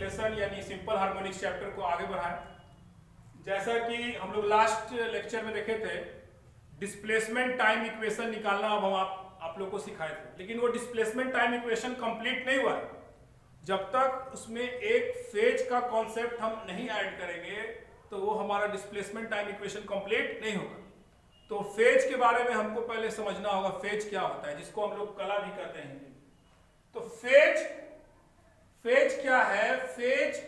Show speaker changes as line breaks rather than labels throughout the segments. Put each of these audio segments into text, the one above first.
Oscillation यानी simple harmonics chapter को आगे बढ़ाएं। जैसा कि हम लोग लास्ट लेक्चर में देखे थे, डिस्प्लेसमेंट टाइम इक्वेशन निकालना अब हम आप लोग को सिखाए थे, लेकिन वो डिस्प्लेसमेंट टाइम इक्वेशन कंप्लीट नहीं हुआ है। जब तक उसमें एक फेज का कॉन्सेप्ट हम नहीं ऐड करेंगे तो वो हमारा डिस्प्लेसमेंट टाइम इक्वेशन कंप्लीट नहीं होगा। तो फेज के बारे में हमको पहले समझना होगा, फेज क्या होता है, जिसको हम लोग कला भी कहते हैं। तो फेज क्या है? फेज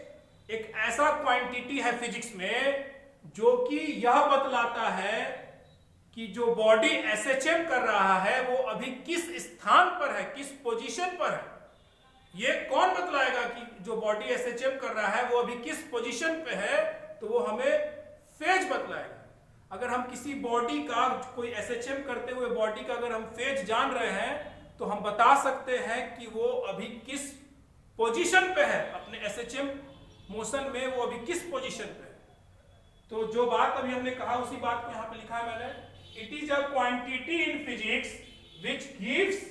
एक ऐसा क्वांटिटी है फिजिक्स में जो कि यह बतलाता है कि जो बॉडी एसएचएम कर रहा है वो अभी किस स्थान पर है, किस पोजीशन पर है। ये कौन बतलाएगा कि जो बॉडी एसएचएम कर रहा है वो अभी किस पोजीशन पे है? तो वो हमें फेज बतलाएगा। अगर हम किसी बॉडी का, कोई एसएचएम करते हुए बॉडी का अगर हम फेज जान रहे हैं तो हम बता सकते हैं कि वो अभी किस पोजीशन पे है, अपने एसएचएम मोशन में वो अभी किस पोजीशन पे है। तो जो बात अभी हमने कहा उसी बात को यहाँ पे लिखा है मैंने। It is a quantity in physics which gives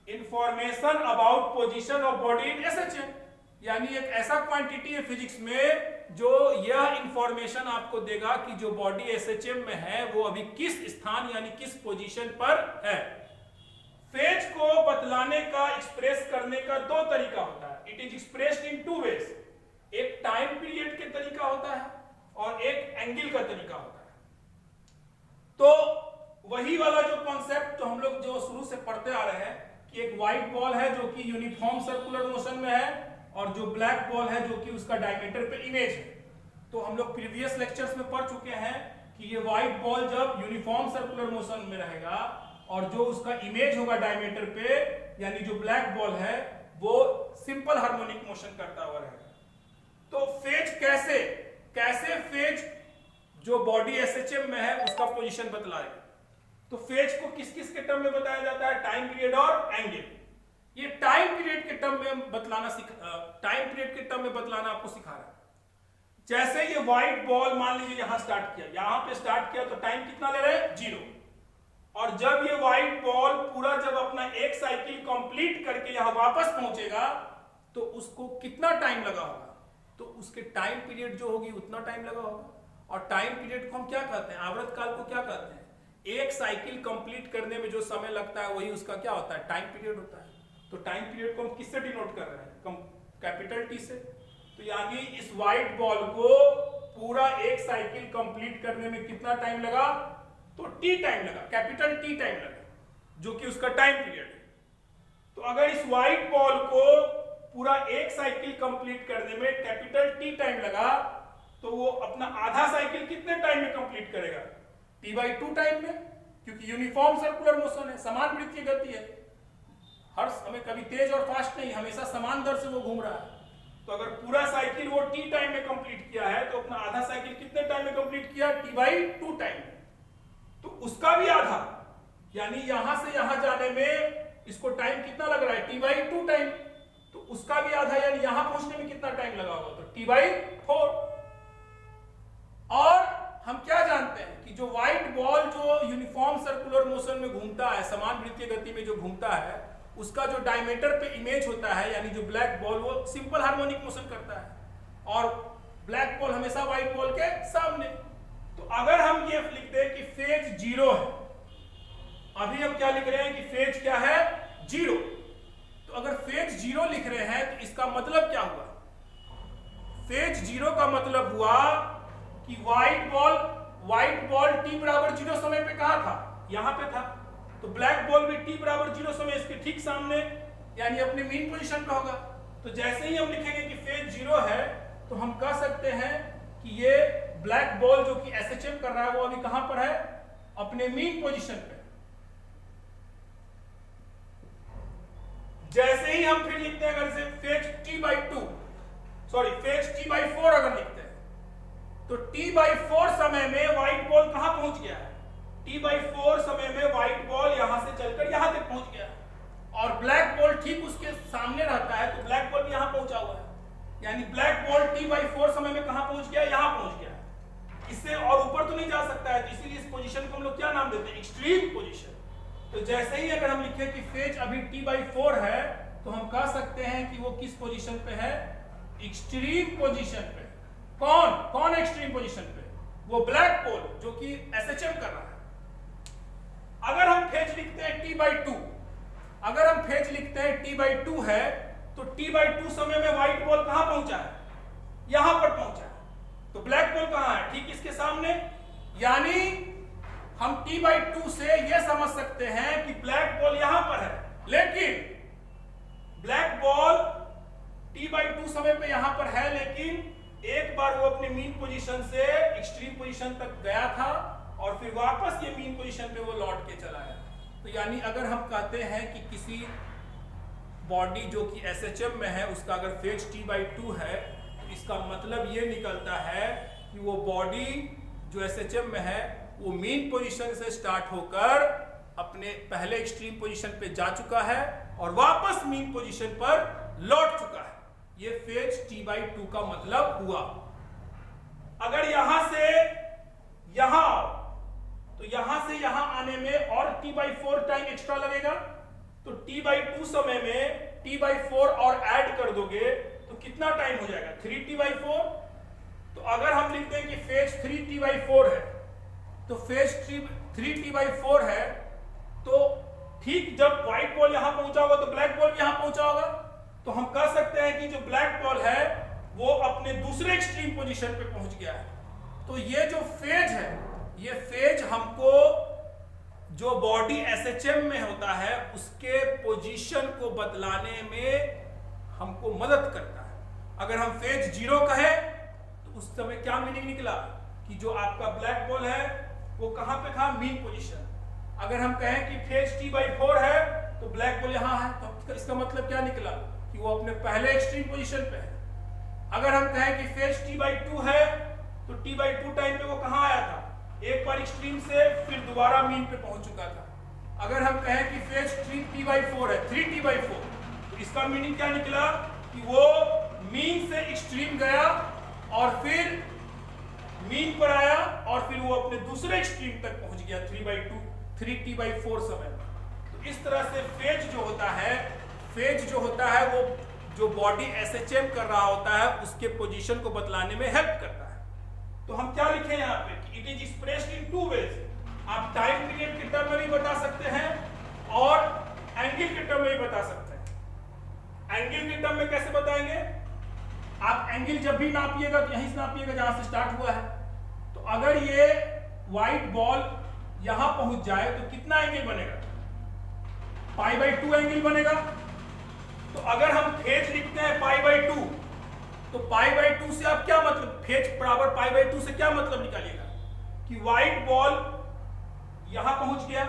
information about position of body in SHM. यानी एक ऐसा क्वांटिटी है फिजिक्स में जो यह इंफॉर्मेशन आपको देगा कि जो बॉडी एसएचएम में है वो अभी किस स्थान यानी किस पोजीशन पर है। फेज को बतलाने का, एक्सप्रेस करने का दो तरीका होता है। It is expressed in two ways. एक टाइम पीरियड के तरीका होता है और एक एंगल का तरीका होता है। तो वही वाला जो कॉन्सेप्ट तो हम लोग जो शुरू से पढ़ते आ रहे हैं कि एक व्हाइट बॉल है जो कि यूनिफॉर्म सर्कुलर मोशन में है और जो ब्लैक बॉल है जो कि उसका डायमीटर पे इमेज है। तो हम लोग प्रीवियस लेक्चर्स में पढ़ चुके हैं कि ये व्हाइट बॉल जब यूनिफॉर्म सर्कुलर मोशन में रहेगा और जो उसका इमेज होगा डायमीटर पे यानी जो ब्लैक बॉल है वो सिंपल हार्मोनिक मोशन करता हुआ रहेगा। तो फेज कैसे फेज जो बॉडी एसएचएम में है उसका पोजीशन बतलाएगा। तो फेज को किस किस के टर्म में बताया जाता है? टाइम पीरियड और एंगल। ये टाइम पीरियड के टर्म में बतलाना आपको सिखा रहा है। जैसे ये व्हाइट बॉल मान लीजिए यहां स्टार्ट किया तो टाइम कितना ले रहे हैं? 0। और जब ये व्हाइट बॉल पूरा जब अपना एक साइकिल कंप्लीट करके यहां वापस पहुंचेगा तो उसको कितना टाइम लगा होगा? तो उसके टाइम पीरियड जो होगी उतना टाइम लगा होगा। और टाइम पीरियड को हम क्या कहते हैं? आवर्त काल को क्या कहते हैं? एक साइकिल कंप्लीट करने में जो समय लगता है वही उसका क्या होता है? टाइम पीरियड होता है। तो टाइम पीरियड को हम किससे डिनोट कर रहे हैं? कैपिटल टी से। तो यानी इस व्हाइट बॉल को पूरा एक साइकिल कंप्लीट करने में कितना टाइम लगा? तो टी टाइम लगा, कैपिटल टी टाइम लगा, जो कि उसका टाइम पीरियड है। तो अगर इस व्हाइट बॉल को पूरा एक साइकिल कंप्लीट करने में कैपिटल टी टाइम लगा तो वो अपना आधा साइकिल कितने टाइम में कंप्लीट करेगा? t/2 टाइम में, क्योंकि यूनिफॉर्म सर्कुलर मोशन है, समान वृत्तीय गति है, हर समय कभी तेज और फास्ट नहीं, हमेशा समान दर से वो घूम रहा है। तो अगर पूरा साइकिल वो टी टाइम में कंप्लीट किया है तो अपना आधा साइकिल कितने टाइम में कंप्लीट किया? t/2 टाइम में। तो उसका भी आधा, यानी यहां से यहां जाने में इसको टाइम कितना लग रहा है? t/2 time. तो उसका भी आधा, यानी यहां पहुंचने में कितना टाइम लगा होगा? तो t/4। और हम क्या जानते हैं कि जो व्हाइट बॉल जो यूनिफॉर्म सर्कुलर मोशन में घूमता है, समान वृत्तीय गति में जो घूमता है, उसका जो डायमीटर पे इमेज होता है यानी जो ब्लैक बॉल वो सिंपल हार्मोनिक मोशन करता है और ब्लैक बॉल हमेशा व्हाइट बॉल के सामने। तो अगर हम ये लिख दें कि फेज 0 है, अभी हम क्या लिख रहे हैं कि फेज क्या है? 0। तो अगर फेज 0 लिख रहे हैं तो इसका मतलब क्या हुआ? फेज 0 का मतलब हुआ कि व्हाइट बॉल t/0 समय पे कहां था? यहां पे था। तो ब्लैक बॉल भी t/0 समय इसके ठीक सामने यानी अपने मीन पोजीशन पे होगा। तो जैसे ही हम लिखेंगे कि फेज 0 है तो हम कह सकते हैं कि ये ब्लैक बॉल जो कि एसएचएम कर रहा है वो अभी कहां पर है? अपने मीन पोजीशन पे। जैसे ही हम फिर लिखते हैं अगर से फेज t/4 अगर लिखते हैं तो t/4 समय में व्हाइट बॉल कहां पहुंच गया है? t/4 समय में व्हाइट बॉल यहां से चलकर यहां तक पहुंच गया है और ब्लैक बॉल ठीक उसके सामने रहता है तो ब्लैक बॉल भी यहां पहुंचा हुआ है। यानी ब्लैक बॉल t/4 समय में कहां पहुंच गया? यहां पहुंच गया। इससे और ऊपर तो नहीं जा सकता है, तो इसीलिए इस पोजीशन को हम लोग क्या नाम देते हैं? Extreme position. तो जैसे ही अगर हम लिखें कि फेज अभी t/4 है तो हम कह सकते हैं कि वो किस पोजीशन पे है? एक्सट्रीम पोजीशन पे। कौन एक्सट्रीम पोजीशन पे? वो ब्लैक पोल जो कि एसएचएम कर रहा है। अगर हम फेज लिखते हैं T/2, अगर हम फेज लिखते हैं T/2 है, तो T/2 समय में व्हाइट बॉल कहां पहुंचा है? यहां पर पहुंचा है। तो ब्लैक बॉल कहां है? ठीक इसके सामने। यानी हम T/2 से यह समझ सकते हैं कि ब्लैक बॉल यहां पर है, लेकिन ब्लैक बॉल T/2 समय पे यहां पर है, लेकिन एक बार वो अपने मीन पोजीशन से एक्सट्रीम पोजीशन तक गया था और फिर वापस ये मीन पोजीशन पे वो लौट के चला है। तो यानी अगर हम कहते हैं कि किसी बॉडी जो कि एसएचएम में है उसका अगर फेज T/2 है, तो इसका मतलब ये निकलता है कि वो बॉडी जो एसएचएम में है वो मीन पोजीशन से स्टार्ट होकर अपने पहले एक्सट्रीम पोजीशन पे जा चुका है और वापस मीन पोजीशन पर लौट चुका है। ये फेज T/2 का मतलब हुआ। अगर यहां से यहां आओ तो यहां से यहां आने में और T/4 टाइम एक्स्ट्रा लगेगा, तो T/2 समय में T/4 और ऐड कर दोगे तो कितना टाइम हो जाएगा? 3T/4। तो अगर हम लिखते हैं कि फेज 3T/4 है, तो फेज 3T/4 है, तो ठीक जब व्हाइट बॉल यहां पहुंचा होगा तो ब्लैक बॉल यहां पहुंचा होगा। तो हम कह सकते हैं कि जो ब्लैक बॉल है वो अपने दूसरे एक्सट्रीम पोजीशन पे पहुंच गया है। तो ये जो फेज है, ये फेज हमको जो बॉडी एसएचएम में होता है उसके पोजीशन को बदलाने में हमको मदद करता है। अगर हम फेज 0 कहे तो उस समय क्या मीनिंग निकला कि जो आपका ब्लैक बॉल है वो कहां पे था? Mean position. अगर हम कहें कि फेज T/4 है तो ब्लैक बॉल यहां है, तो इसका मतलब क्या निकला कि वो अपने पहले एक्सट्रीम पोजीशन पे है। अगर हम कहें कि फेज T/2 है तो T/2 टाइम पे वो कहां आया था? एक बार एक्सट्रीम से फिर दोबारा मीन पे पहुंच चुका था। अगर हम कहें कि फेज 3T/4 है, 3T/4, तो इसका मीनिंग क्या निकला कि वो मीन से एक्सट्रीम गया और फिर मीन पर आया और फिर वो अपने दूसरे एक्सट्रीम तक पहुंच गया 3T/4 समय। तो इस तरह से फेज जो होता है, फेज जो होता है वो जो बॉडी एसएचएम कर रहा होता है उसके पोजीशन को बदलाने में हेल्प करता है। तो हम क्या लिखे यहाँ पे कि it is expressed in 2 ways. आप टाइम पीरियड के टर्म में भी बता सकते हैं और एंगल के टर्म में भी बता सकते हैं। एंगल के टर्म में कैसे बताएंगे? आप एंगल जब भी नापिएगा तो यहीं से नापिएगा जहां से स्टार्ट हुआ है। तो अगर ये व्हाइट बॉल यहां पहुंच जाए तो कितना एंगल बनेगा? π/2 एंगल बनेगा। तो अगर हम फेज लिखते हैं π/2, तो π/2 से आप क्या मतलब, फेज बराबर π/2 से क्या मतलब निकालिएगा कि व्हाइट बॉल यहां पहुंच गया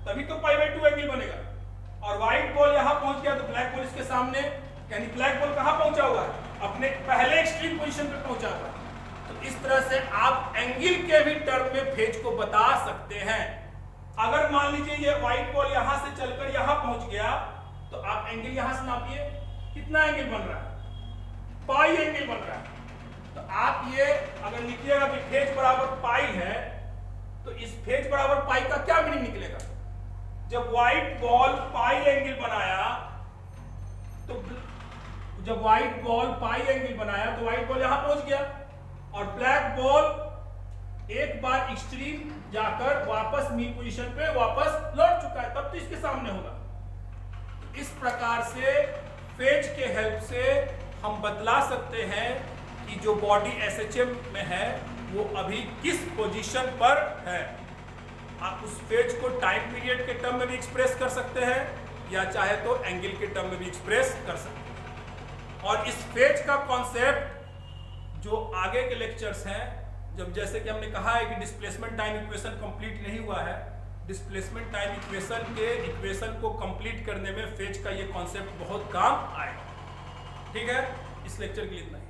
तभी तो π/2 एंगल बनेगा, और व्हाइट बॉल यहां पहुंच गया तो ब्लैक बॉल इसके सामने, यानी ब्लैक बॉल कहां पहुंचा हुआ है? अपने पहले एक्सट्रीम पोजीशन पे पहुंचा हुआ है। तो इस तरह से आप एंगल के भी टर्म में फेज को बता सकते हैं। अगर मान लीजिए ये व्हाइट बॉल यहां से चलकर यहां पहुंच गया तो आप एंगल यहां से नापिए, कितना एंगल बन रहा है? पाई एंगल बन रहा है। तो आप ये अगर लिखिएगा कि फेज बराबर पाई है, तो इस फेज बराबर पाई का क्या मीनिंग निकलेगा? जब व्हाइट बॉल पाई एंगल बनाया तो जब व्हाइट बॉल पाई एंगल बनाया तो व्हाइट बॉल यहां पहुंच गया और ब्लैक बॉल एक बार एक्सट्रीम जाकर वापस मीन पोजीशन पे वापस लौट चुका है, तब तो इसके सामने होगा। इस प्रकार से फेज के हेल्प से हम बतला सकते हैं कि जो बॉडी एसएचएम में है वो अभी किस पोजीशन पर है। आप उस फेज को टाइम पीरियड के टर्म में भी एक्सप्रेस कर सकते हैं या चाहे तो एंगल के टर्म में भी एक्सप्रेस कर सकते हैं। और इस फेज का कॉन्सेप्ट जो आगे के लेक्चर्स हैं, जब जैसे कि हमने कहा है कि डिस्प्लेसमेंट टाइम इक्वेशन कंप्लीट नहीं हुआ है, डिस्प्लेसमेंट टाइम इक्वेशन के इक्वेशन को कंप्लीट करने में फेज का ये कॉन्सेप्ट बहुत काम आएगा। ठीक है, इस लेक्चर के लिए इतना।